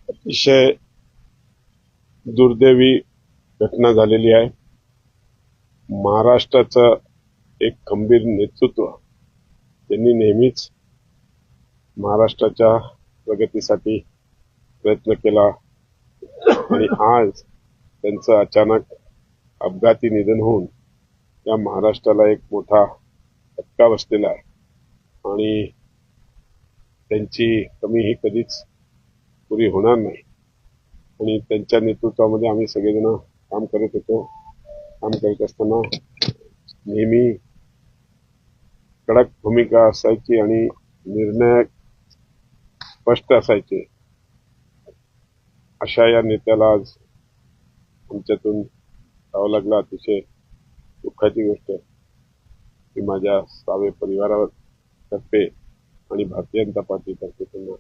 अतिशय दुर्दैवी घटना झालेली आहे. महाराष्ट्राचं एक खंबीर नेतृत्व त्यांनी नेहमीच महाराष्ट्राच्या प्रगतीसाठी प्रयत्न केला आणि आज त्यांचं अचानक अपघाती निधन होऊन या महाराष्ट्राला एक मोठा धक्का बसलेला आहे आणि त्यांची कमी ही कधीच पुरी होणार नाही. आणि त्यांच्या नेतृत्वामध्ये आम्ही सगळेजण काम करत होतो. काम करत असताना नेहमी कडक भूमिका असायची आणि निर्णय स्पष्ट असायचे. अशा या नेत्याला आज आमच्यातून जावं लागलं. अतिशय दुःखाची गोष्ट आहे. मी माझ्या सावे परिवारातर्फे आणि भारतीय जनता पार्टीतर्फे त्यांना